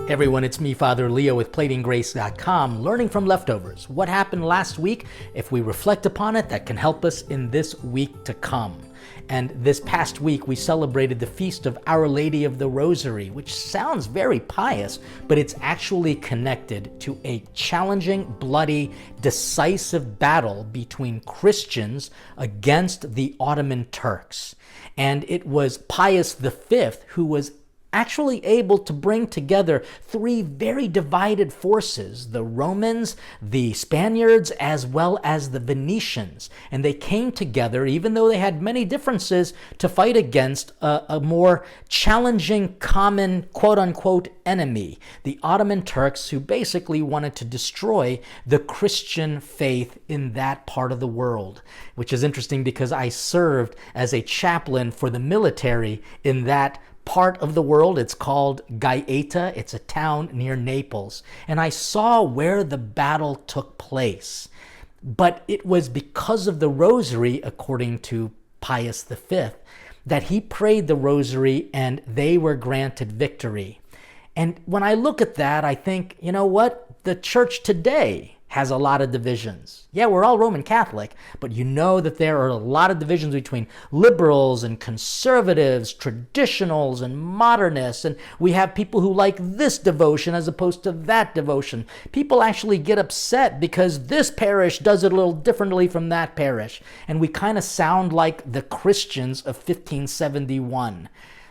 Hey everyone, it's me, Father Leo with platinggrace.com, learning from leftovers. What happened last week? If we reflect upon it, that can help us in this week to come. And this past week, we celebrated the feast of Our Lady of the Rosary, which sounds very pious, but it's actually connected to a challenging, bloody, decisive battle between Christians against the Ottoman Turks. And it was Pius V who was actually able to bring together three very divided forces, the Romans, the Spaniards, as well as the Venetians. And they came together, even though they had many differences, to fight against a more challenging, common, quote-unquote, enemy, the Ottoman Turks, who basically wanted to destroy the Christian faith in that part of the world, which is interesting because I served as a chaplain for the military in that part of the world. It's called Gaeta. It's a town near Naples. And I saw where the battle took place. But it was because of the rosary, according to Pius V, that he prayed the rosary and they were granted victory. And when I look at that, I think, you know what? The church today has a lot of divisions. Yeah, we're all Roman Catholic, but you know that there are a lot of divisions between liberals and conservatives, traditionals and modernists, and we have people who like this devotion as opposed to that devotion. People actually get upset because this parish does it a little differently from that parish, and we kind of sound like the Christians of 1571.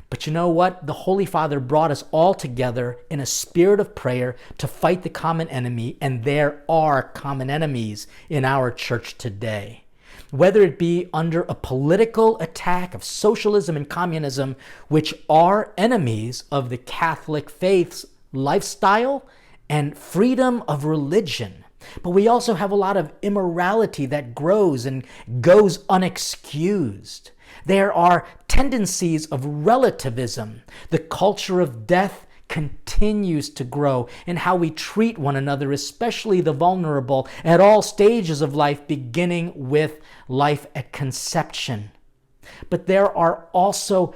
But you know what? The Holy Father brought us all together in a spirit of prayer to fight the common enemy, and there are common enemies in our church today. Whether it be under a political attack of socialism and communism, which are enemies of the Catholic faith's lifestyle and freedom of religion. But we also have a lot of immorality that grows and goes unexcused. There are tendencies of relativism. The culture of death continues to grow in how we treat one another, especially the vulnerable, at all stages of life, beginning with life at conception. But there are also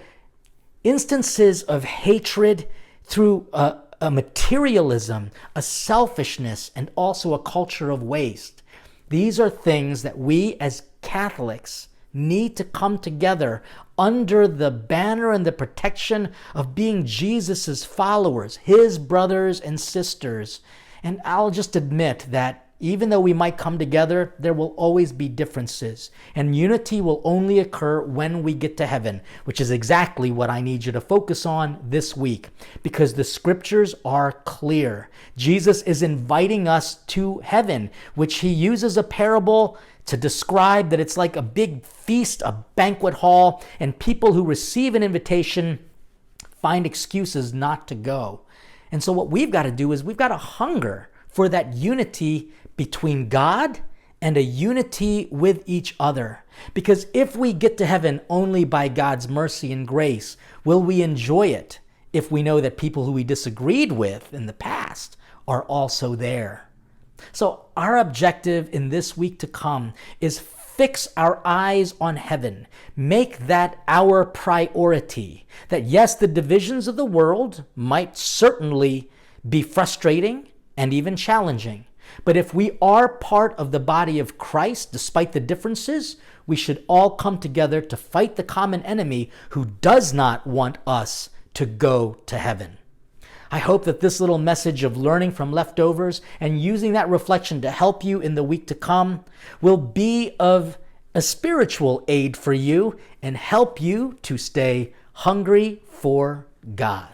instances of hatred through a materialism, a selfishness, and also a culture of waste. These are things that we as Catholics need to come together under the banner and the protection of being Jesus's followers, his brothers and sisters. And I'll just admit that even though we might come together, there will always be differences. And unity will only occur when we get to heaven, which is exactly what I need you to focus on this week, because the scriptures are clear. Jesus is inviting us to heaven, which he uses a parable to describe that it's like a big feast, a banquet hall, and people who receive an invitation find excuses not to go. And so what we've got to do is we've got to hunger for that unity between God and a unity with each other. Because if we get to heaven only by God's mercy and grace, will we enjoy it if we know that people who we disagreed with in the past are also there? So our objective in this week to come is fix our eyes on heaven. Make that our priority. That yes, the divisions of the world might certainly be frustrating and even challenging. But if we are part of the body of Christ, despite the differences, we should all come together to fight the common enemy who does not want us to go to heaven. I hope that this little message of learning from leftovers and using that reflection to help you in the week to come will be of a spiritual aid for you and help you to stay hungry for God.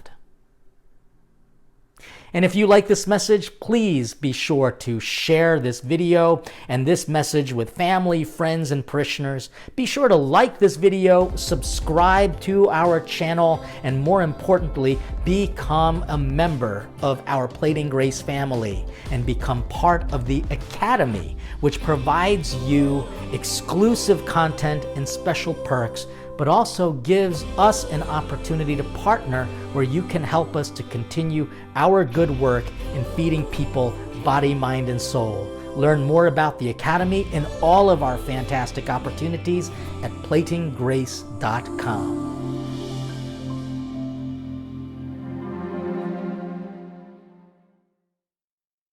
And if you like this message, please be sure to share this video and this message with family, friends, and parishioners. Be sure to like this video, subscribe to our channel, and more importantly, become a member of our Plating Grace family and become part of the Academy, which provides you exclusive content and special perks, but also gives us an opportunity to partner where you can help us to continue our good work in feeding people body, mind, and soul. Learn more about the Academy and all of our fantastic opportunities at platinggrace.com.